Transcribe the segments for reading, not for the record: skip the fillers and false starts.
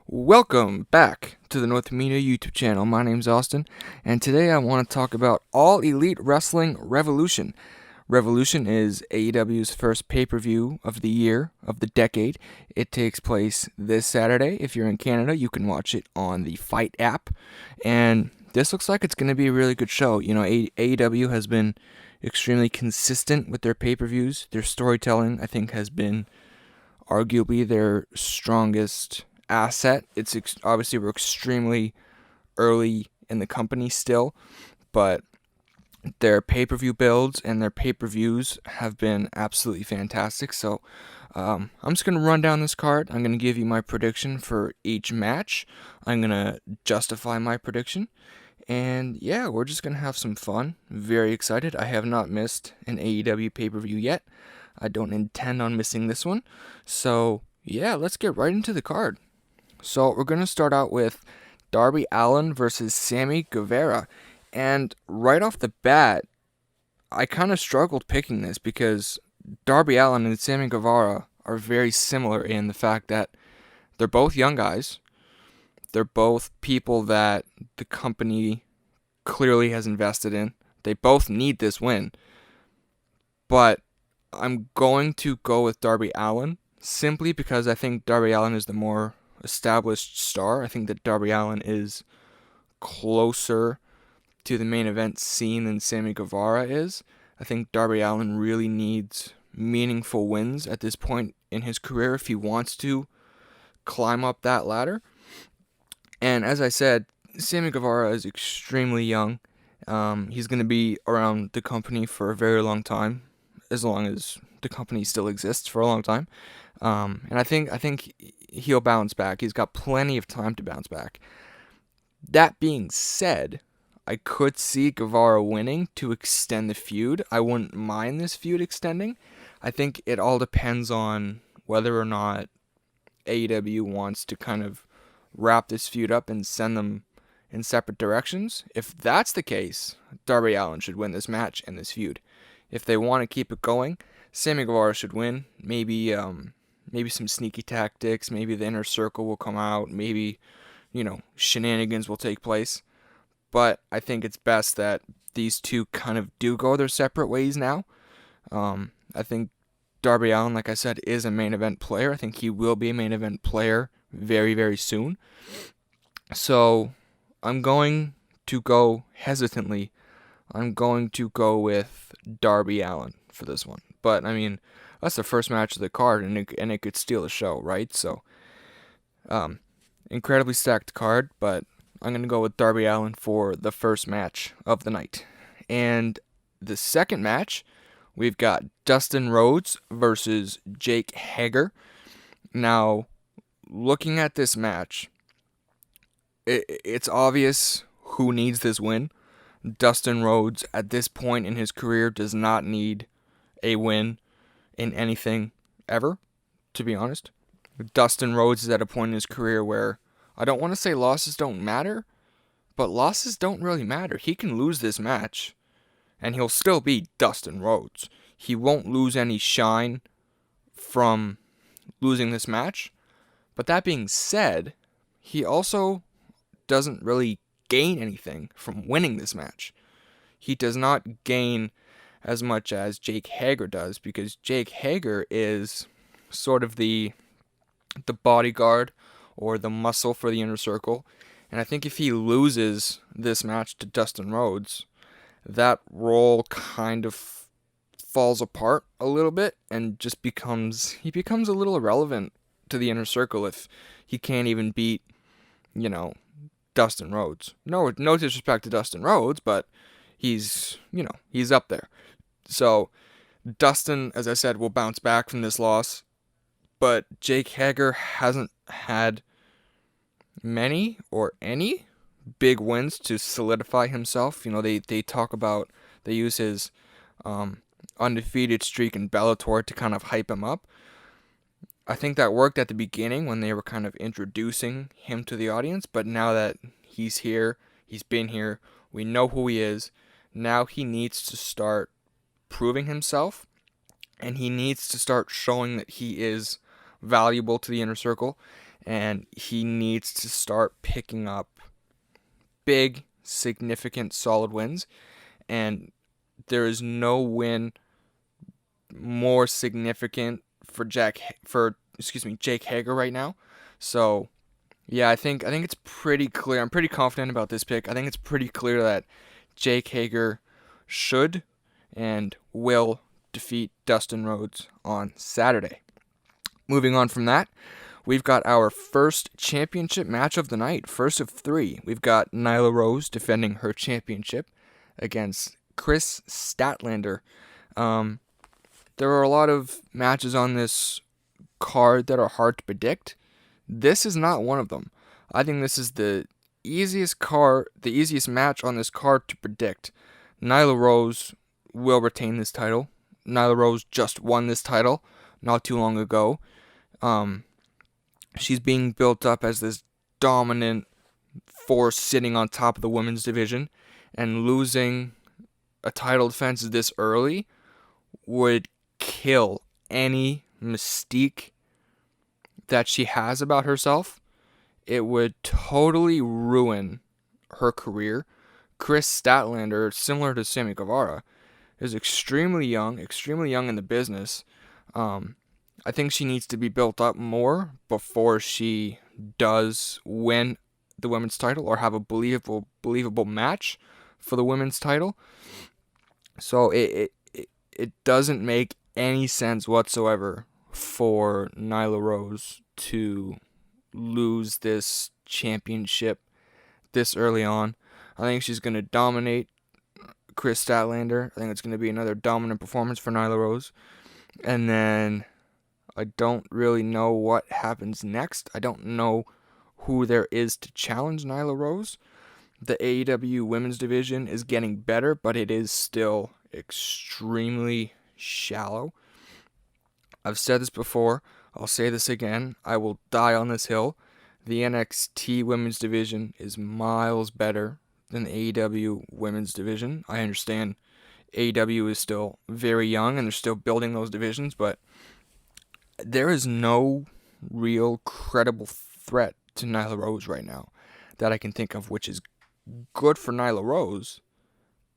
Welcome back to the North Media YouTube channel. My name's Austin, and today I want to talk about All Elite Wrestling Revolution. Revolution is AEW's first pay-per-view of the year, of the decade. It takes place this Saturday. If you're in Canada, you can watch it on the Fight app, and this looks like it's going to be a really good show. You know, AEW has been extremely consistent with their pay-per-views. Their storytelling, I think, has been arguably their strongest asset. Obviously we're extremely early in the company still, but their pay-per-view builds and their pay-per-views have been absolutely fantastic. So I'm just going to run down this card. I'm going to give you my prediction for each match. I'm going to justify my prediction. And yeah, we're just going to have some fun. Very excited. I have not missed an AEW pay-per-view yet. I don't intend on missing this one. So yeah, let's get right into the card. So we're going to start out with Darby Allin versus Sammy Guevara. And right off the bat, I kind of struggled picking this because Darby Allin and Sammy Guevara are very similar in the fact that they're both young guys. They're both people that the company clearly has invested in. They both need this win. But I'm going to go with Darby Allin simply because I think Darby Allin is the more established star. I think that Darby Allin is closer to the main event scene than Sammy Guevara is. I think Darby Allin really needs meaningful wins at this point in his career if he wants to climb up that ladder. And as I said, Sammy Guevara is extremely young. He's going to be around the company for a very long time, as long as the company still exists for a long time. And I think he'll bounce back. He's got plenty of time to bounce back. That being said, I could see Guevara winning to extend the feud. I wouldn't mind this feud extending. I think it all depends on whether or not AEW wants to kind of wrap this feud up and send them in separate directions. If that's the case, Darby Allin should win this match and this feud. If they want to keep it going, Sammy Guevara should win. Maybe some sneaky tactics. Maybe the inner circle will come out. Maybe, shenanigans will take place. But I think it's best that these two kind of do go their separate ways now. I think Darby Allin, like I said, is a main event player. I think he will be a main event player very, very soon. So I'm going to go hesitantly. I'm going to go with Darby Allin for this one. But, I mean, that's the first match of the card, and it could steal the show, right? So, incredibly stacked card, but I'm going to go with Darby Allin for the first match of the night. And the second match, we've got Dustin Rhodes versus Jake Hager. Now, looking at this match, it's obvious who needs this win. Dustin Rhodes, at this point in his career, does not need a win in anything ever, to be honest. Dustin Rhodes is at a point in his career where I don't want to say losses don't matter, but losses don't really matter. He can lose this match, and he'll still be Dustin Rhodes. He won't lose any shine from losing this match. But that being said, he also doesn't really gain anything from winning this match. He does not gain as much as Jake Hager does, because Jake Hager is sort of the bodyguard or the muscle for the inner circle. And I think if he loses this match to Dustin Rhodes, that role kind of falls apart a little bit and just becomes a little irrelevant to the inner circle if he can't even beat, Dustin Rhodes. No disrespect to Dustin Rhodes, but he's up there. So Dustin, as I said, will bounce back from this loss, but Jake Hager hasn't had many or any big wins to solidify himself. They use his undefeated streak in Bellator to kind of hype him up. I think that worked at the beginning when they were kind of introducing him to the audience, but now that he's here, he's been here, we know who he is, now he needs to start proving himself, and he needs to start showing that he is valuable to the inner circle. and he needs to start picking up big, significant, solid wins. And there is no win more significant for Jake Hager right now. So yeah, I think it's pretty clear. I'm pretty confident about this pick. I think it's pretty clear that Jake Hager should and will defeat Dustin Rhodes on Saturday. Moving on from that, we've got our first championship match of the night, first of three. We've got Nyla Rose defending her championship against Chris Statlander. There are a lot of matches on this card that are hard to predict. This is not one of them. I think this is the easiest match on this card to predict. Nyla Rose will retain this title. Nyla Rose just won this title not too long ago. She's being built up as this dominant force sitting on top of the women's division, and losing a title defense this early would kill any mystique that she has about herself. It would totally ruin her career. Chris Statlander, similar to Sammy Guevara, is extremely young in the business. I think she needs to be built up more before she does win the women's title or have a believable match for the women's title. So it doesn't make any sense whatsoever for Nyla Rose to lose this championship this early on. I think she's going to dominate Chris Statlander. I think it's going to be another dominant performance for Nyla Rose. And then I don't really know what happens next. I don't know who there is to challenge Nyla Rose. The AEW women's division is getting better, but it is still extremely shallow. I've said this before. I'll say this again. I will die on this hill. The NXT women's division is miles better than the AEW women's division. I understand AEW is still very young and they're still building those divisions, but there is no real credible threat to Nyla Rose right now that I can think of, which is good for Nyla Rose,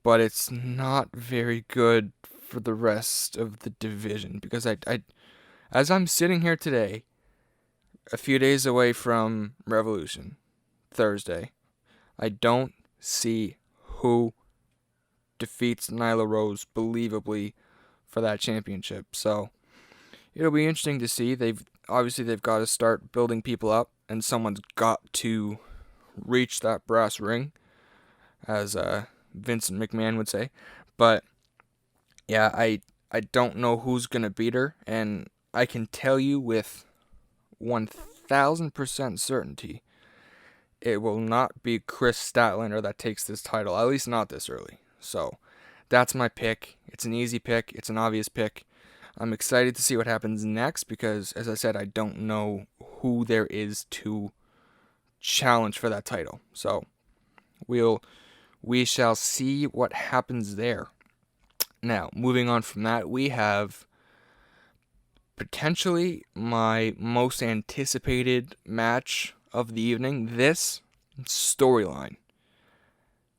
but it's not very good for the rest of the division, because I as I'm sitting here today, a few days away from Revolution, Thursday, I don't see who defeats Nyla Rose believably for that championship. So it'll be interesting to see. They've got to start building people up, and someone's got to reach that brass ring, as Vincent McMahon would say. But yeah, I don't know who's gonna beat her, and I can tell you with 1,000% certainty, it will not be Chris Statlander that takes this title, at least not this early. So that's my pick. It's an easy pick. It's an obvious pick. I'm excited to see what happens next because, as I said, I don't know who there is to challenge for that title. So we shall see what happens there. Now, moving on from that, we have potentially my most anticipated match of the evening. This storyline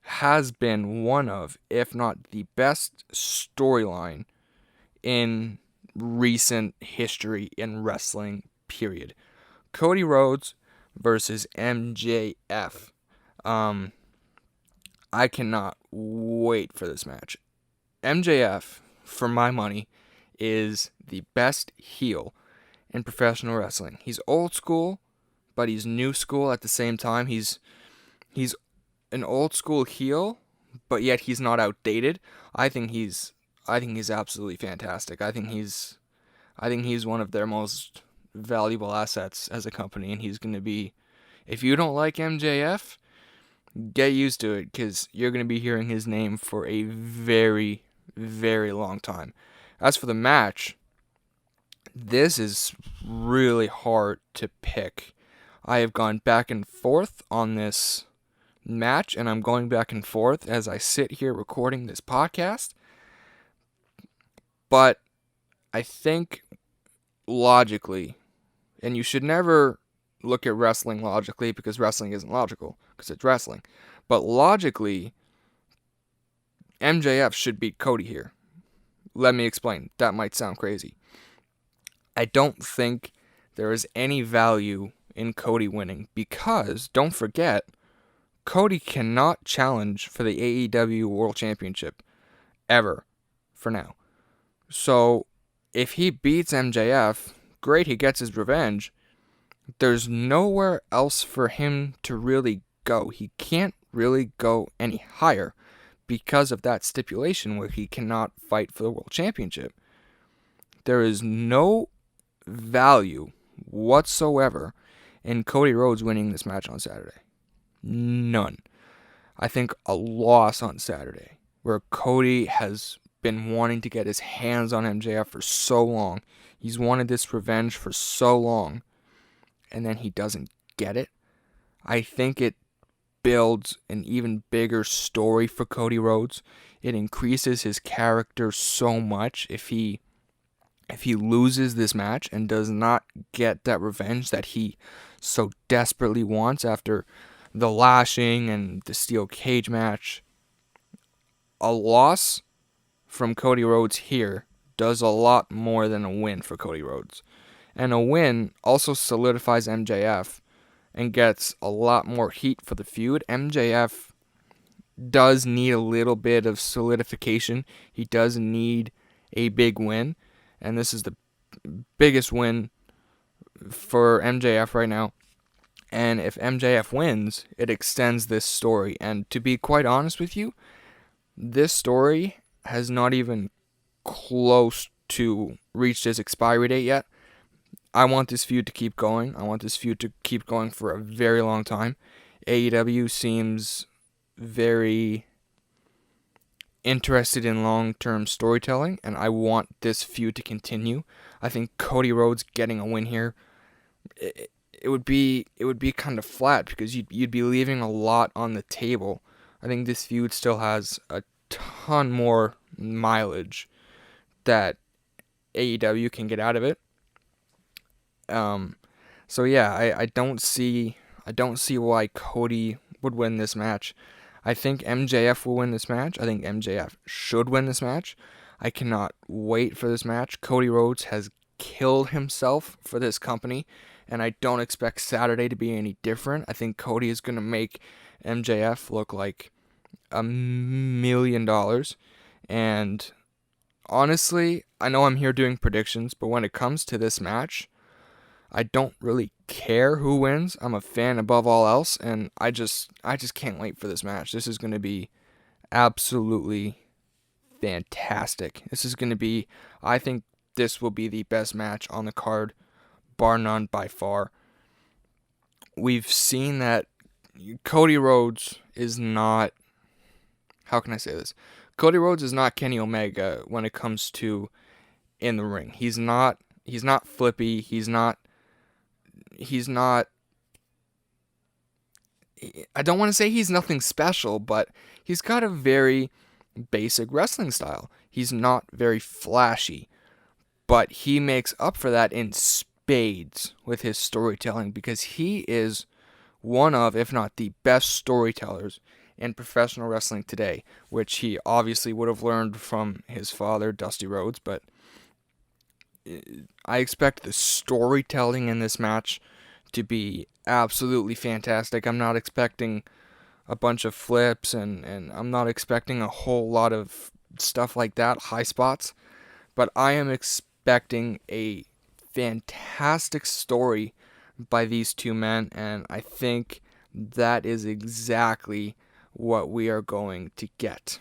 has been one of, if not the best storyline in recent history in wrestling, period. Cody Rhodes versus MJF. I cannot wait for this match. MJF, for my money, is the best heel in professional wrestling. He's old school, but he's new school at the same time. He's an old school heel, but yet he's not outdated. I think he's absolutely fantastic. I think he's one of their most valuable assets as a company, and he's going to be, if you don't like MJF, get used to it, because you're going to be hearing his name for a very, very long time. As for the match, this is really hard to pick. I have gone back and forth on this match, and I'm going back and forth as I sit here recording this podcast. But I think logically, and you should never look at wrestling logically, because wrestling isn't logical, because it's wrestling. But logically, MJF should beat Cody here. Let me explain. That might sound crazy. I don't think there is any value in Cody winning, because, don't forget, Cody cannot challenge for the AEW World Championship ever for now. So if he beats MJF, great, he gets his revenge. There's nowhere else for him to really go. He can't really go any higher because of that stipulation where he cannot fight for the World Championship. There is no value whatsoever in Cody Rhodes winning this match on Saturday. None. I think a loss on Saturday, where Cody has been wanting to get his hands on MJF for so long. He's wanted this revenge for so long, and then he doesn't get it. I think it builds an even bigger story for Cody Rhodes. It increases his character so much if he loses this match and does not get that revenge that he so desperately wants after the lashing and the steel cage match. A loss from Cody Rhodes here does a lot more than a win for Cody Rhodes. And a win also solidifies MJF and gets a lot more heat for the feud. MJF does need a little bit of solidification. He does need a big win. And this is the biggest win for MJF right now. And if MJF wins, it extends this story. And to be quite honest with you, this story has not even close to reached its expiry date yet. I want this feud to keep going. I want this feud to keep going for a very long time. AEW seems very interested in long-term storytelling, and I want this feud to continue. I think Cody Rhodes getting a win here, it would be kind of flat, because you'd be leaving a lot on the table. I think this feud still has a ton more mileage that AEW can get out of it. So yeah, I don't see why Cody would win this match. I think MJF will win this match. I think MJF should win this match. I cannot wait for this match. Cody Rhodes has killed himself for this company, and I don't expect Saturday to be any different. I think Cody is going to make MJF look like $1 million. And honestly, I know I'm here doing predictions, but when it comes to this match, I don't really care who wins. I'm a fan above all else, and I just can't wait for this match. This is going to be absolutely fantastic. I think this will be the best match on the card, bar none, by far. We've seen that Cody Rhodes is not, how can I say this? Cody Rhodes is not Kenny Omega when it comes to in the ring. He's not flippy. I don't want to say he's nothing special, but he's got a very basic wrestling style. He's not very flashy, but he makes up for that in spades with his storytelling, because he is one of, if not the best storytellers in professional wrestling today, which he obviously would have learned from his father, Dusty Rhodes, but I expect the storytelling in this match to be absolutely fantastic. I'm not expecting a bunch of flips, and I'm not expecting a whole lot of stuff like that, high spots, but I am expecting a fantastic story by these two men, and I think that is exactly what we are going to get.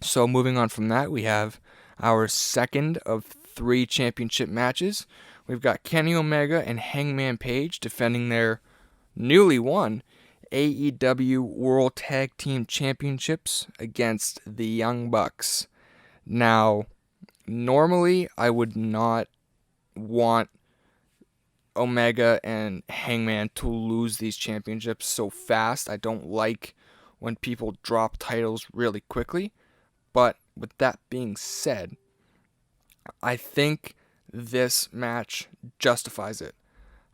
So moving on from that, we have our second of 3 championship matches. We've got Kenny Omega and Hangman Page defending their newly won AEW World Tag Team Championships against the Young Bucks. Now, normally I would not want Omega and Hangman to lose these championships so fast. I don't like when people drop titles really quickly. But with that being said, I think this match justifies it.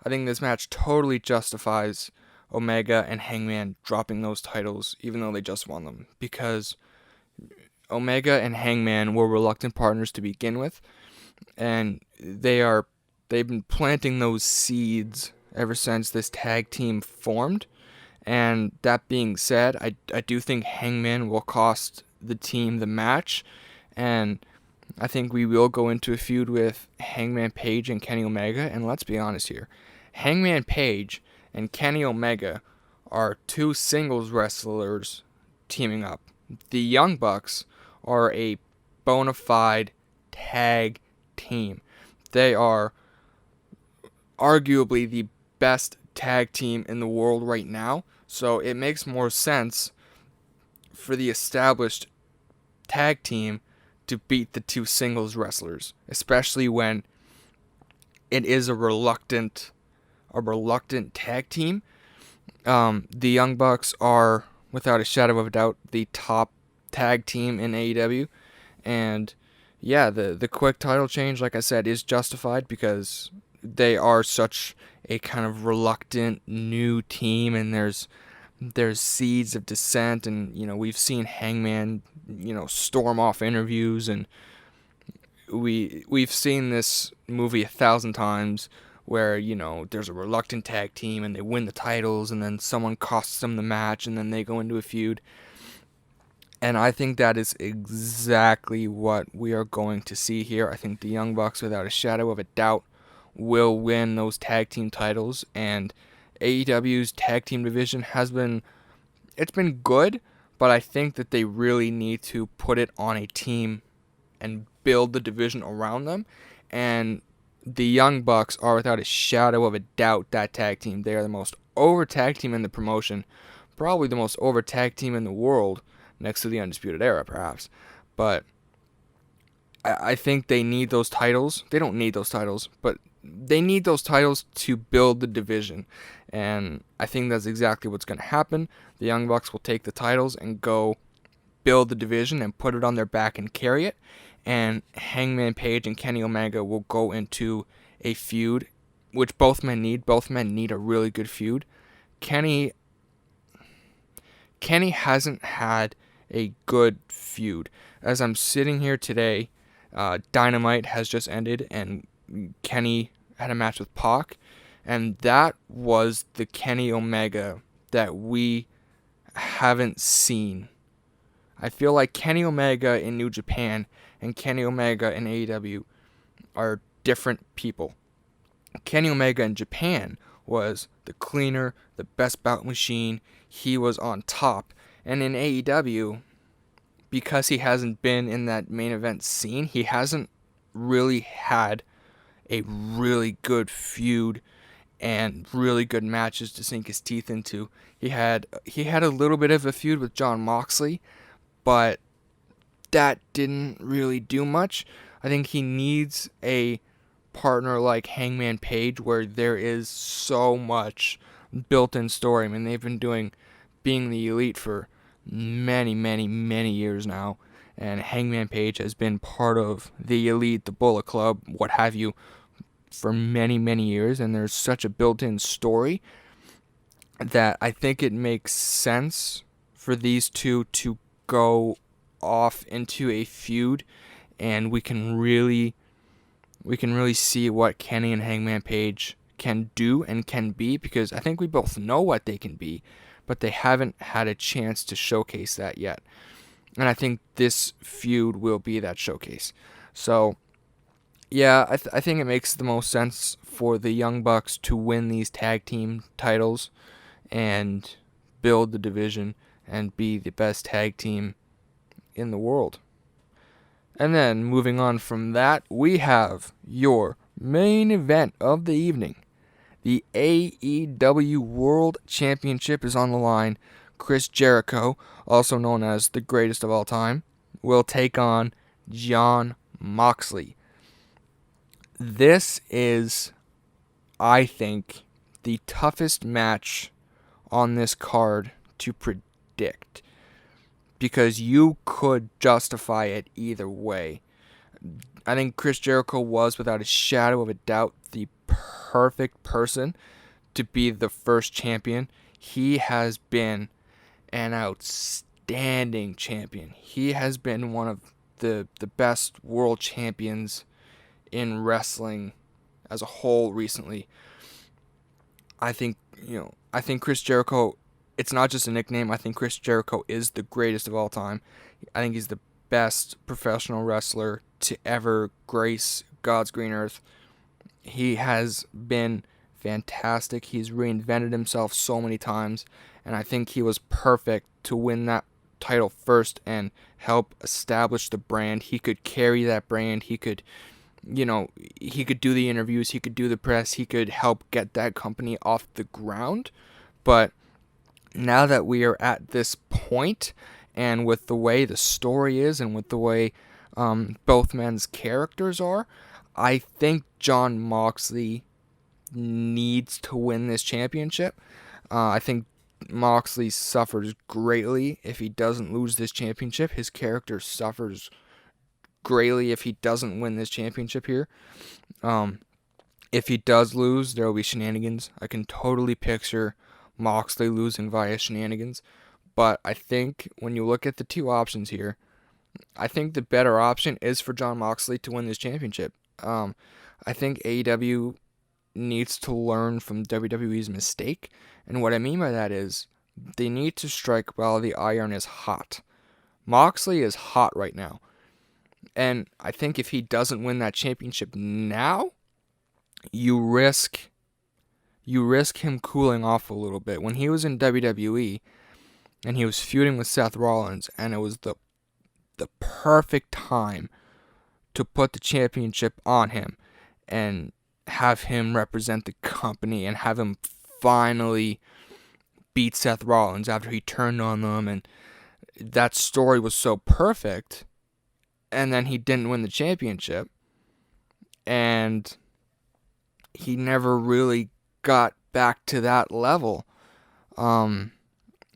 I think this match totally justifies Omega and Hangman dropping those titles, even though they just won them, because Omega and Hangman were reluctant partners to begin with, and they've been planting those seeds ever since this tag team formed. And that being said, I do think Hangman will cost the team the match, and I think we will go into a feud with Hangman Page and Kenny Omega. And let's be honest here, Hangman Page and Kenny Omega are two singles wrestlers teaming up. The Young Bucks are a bona fide tag team. They are arguably the best tag team in the world right now, so it makes more sense for the established tag team to beat the two singles wrestlers, especially when it is a reluctant tag team. The Young Bucks are, without a shadow of a doubt, the top tag team in AEW, and yeah, the quick title change, like I said, is justified because they are such a kind of reluctant new team, and there's seeds of dissent, and we've seen Hangman storm off interviews, and we've seen this movie 1,000 times where there's a reluctant tag team and they win the titles, and then someone costs them the match, and then they go into a feud. And I think that is exactly what we are going to see here. I think the Young Bucks, without a shadow of a doubt, will win those tag team titles, and AEW's tag team division it's been good, but I think that they really need to put it on a team and build the division around them, and the Young Bucks are, without a shadow of a doubt, that tag team. They are the most over tag team in the promotion, probably the most over tag team in the world, next to the Undisputed Era, perhaps. But I think they need those titles. They don't need those titles, but they need those titles to build the division. And I think that's exactly what's going to happen. The Young Bucks will take the titles and go build the division and put it on their back and carry it. And Hangman Page and Kenny Omega will go into a feud, which both men need. Both men need a really good feud. Kenny hasn't had a good feud. As I'm sitting here today, Dynamite has just ended, and Kenny had a match with Pac, and that was the Kenny Omega that we haven't seen. I feel like Kenny Omega in New Japan and Kenny Omega in AEW are different people. Kenny Omega in Japan was the cleaner, the best bout machine. He was on top. And in AEW, because he hasn't been in that main event scene, he hasn't really had a really good feud and really good matches to sink his teeth into. He had a little bit of a feud with Jon Moxley, but that didn't really do much. I think he needs a partner like Hangman Page, where there is so much built-in story. I mean, they've been doing Being the Elite for many, many, many years now, and Hangman Page has been part of the Elite, the Bullet Club, what have you, for many, many years, and there's such a built-in story that I think it makes sense for these two to go off into a feud, and we can really see what Kenny and Hangman Page can do and can be, because I think we both know what they can be, but they haven't had a chance to showcase that yet. And I think this feud will be that showcase. So, yeah, I think it makes the most sense for the Young Bucks to win these tag team titles and build the division and be the best tag team in the world. And then, moving on from that, we have your main event of the evening. The AEW World Championship is on the line. Chris Jericho, also known as the greatest of all time, will take on Jon Moxley. This is, I think, the toughest match on this card to predict, because you could justify it either way. I think Chris Jericho was, without a shadow of a doubt, the perfect person to be the first champion. He has been an outstanding champion. He has been one of the best world champions in wrestling as a whole recently. I think Chris Jericho, it's not just a nickname. I think Chris Jericho is the greatest of all time. I think he's the best professional wrestler to ever grace God's green earth. He has been fantastic. He's reinvented himself so many times, and I think he was perfect to win that title first and help establish the brand. He could carry that brand. He could do the interviews, he could do the press, he could help get that company off the ground. But now that we are at this point, and with the way the story is, and with the way both men's characters are, I think Jon Moxley needs to win this championship. I think Moxley suffers greatly if he doesn't lose this championship. His character suffers greatly if he doesn't win this championship here. If he does lose, there will be shenanigans. I can totally picture Moxley losing via shenanigans. But I think when you look at the two options here, I think the better option is for Jon Moxley to win this championship. I think AEW needs to learn from WWE's mistake. And what I mean by that is they need to strike while the iron is hot. Moxley is hot right now. And I think if he doesn't win that championship now, you risk him cooling off a little bit. When he was in WWE and he was feuding with Seth Rollins, and it was the perfect time to put the championship on him and have him represent the company and have him finally beat Seth Rollins after he turned on them, and that story was so perfect. And then he didn't win the championship, and he never really got back to that level. And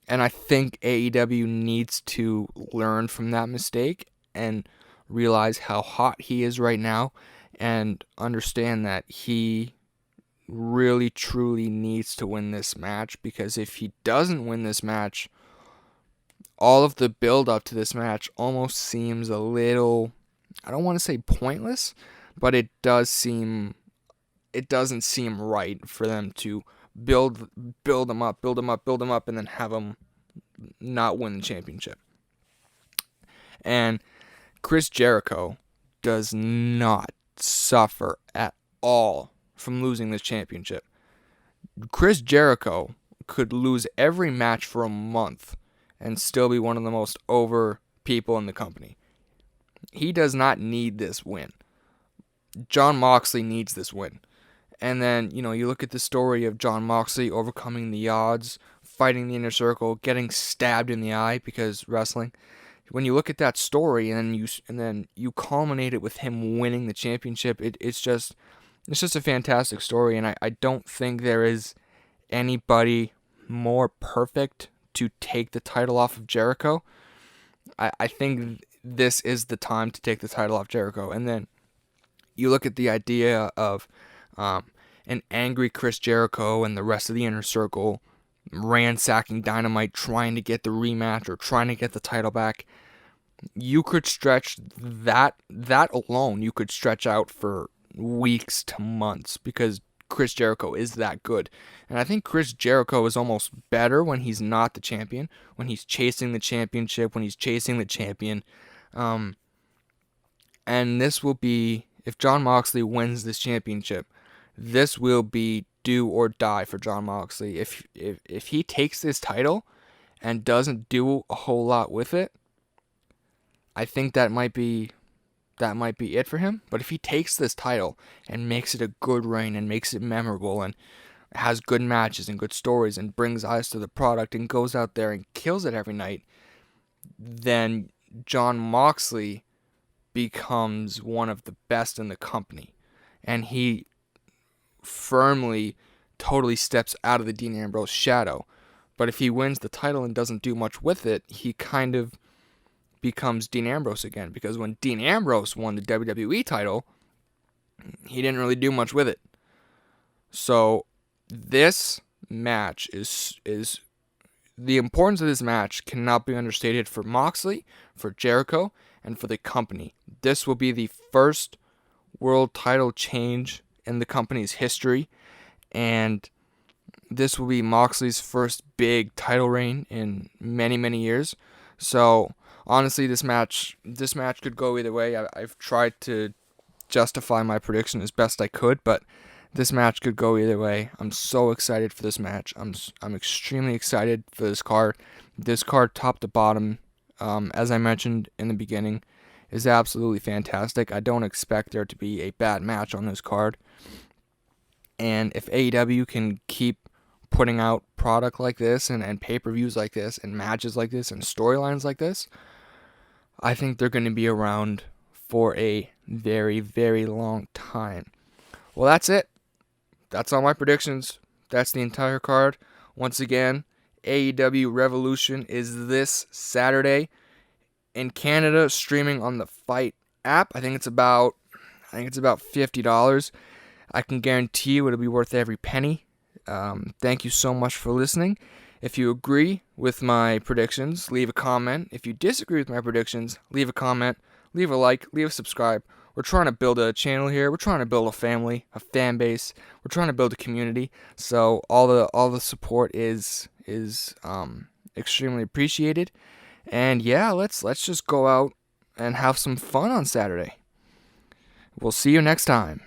I think AEW needs to learn from that mistake and realize how hot he is right now, and understand that he really truly needs to win this match, because if he doesn't win this match, all of the build up to this match almost seems a little, I don't want to say pointless, but it doesn't seem right for them to build them up, and then have them not win the championship. And Chris Jericho does not suffer at all from losing this championship. Chris Jericho could lose every match for a month and still be one of the most over people in the company. He does not need this win. Jon Moxley needs this win. And then, you look at the story of Jon Moxley overcoming the odds, fighting the Inner Circle, getting stabbed in the eye, because wrestling. When you look at that story and then you culminate it with him winning the championship, it's just a fantastic story. And I don't think there is anybody more perfect to take the title off of Jericho. I think this is the time to take the title off Jericho. And then you look at the idea of an angry Chris Jericho and the rest of the Inner Circle ransacking Dynamite, trying to get the rematch or trying to get the title back. You could stretch that alone. You could stretch out for weeks to months, because Chris Jericho is that good. And I think Chris Jericho is almost better when he's not the champion, when he's chasing the championship, when he's chasing the champion. And this will be, if Jon Moxley wins this championship, this will be do or die for Jon Moxley. If he takes this title and doesn't do a whole lot with it, I think that might be it for him. But if he takes this title and makes it a good reign and makes it memorable and has good matches and good stories and brings eyes to the product and goes out there and kills it every night, then Jon Moxley becomes one of the best in the company. And he firmly, totally steps out of the Dean Ambrose shadow. But if he wins the title and doesn't do much with it, he kind of becomes Dean Ambrose again, because when Dean Ambrose won the WWE title, he didn't really do much with it. So this match is the importance of this match cannot be understated for Moxley, for Jericho, and for the company. This will be the first world title change in the company's history, and this will be Moxley's first big title reign in many, many years. So honestly, this match could go either way. I've tried to justify my prediction as best I could, but this match could go either way. I'm so excited for this match. I'm extremely excited for this card. This card, top to bottom, as I mentioned in the beginning, is absolutely fantastic. I don't expect there to be a bad match on this card. And if AEW can keep putting out product like this and pay-per-views like this and matches like this and storylines like this, I think they're going to be around for a very, very long time. Well, that's it. That's all my predictions. That's the entire card. Once again, AEW Revolution is this Saturday in Canada, streaming on the Fight app. I think it's about $50. I can guarantee you it'll be worth every penny. Thank you so much for listening. If you agree with my predictions, leave a comment. If you disagree with my predictions, leave a comment, leave a like, leave a subscribe. We're trying to build a channel here. We're trying to build a family, a fan base. We're trying to build a community. So all the support is extremely appreciated. And yeah, let's just go out and have some fun on Saturday. We'll see you next time.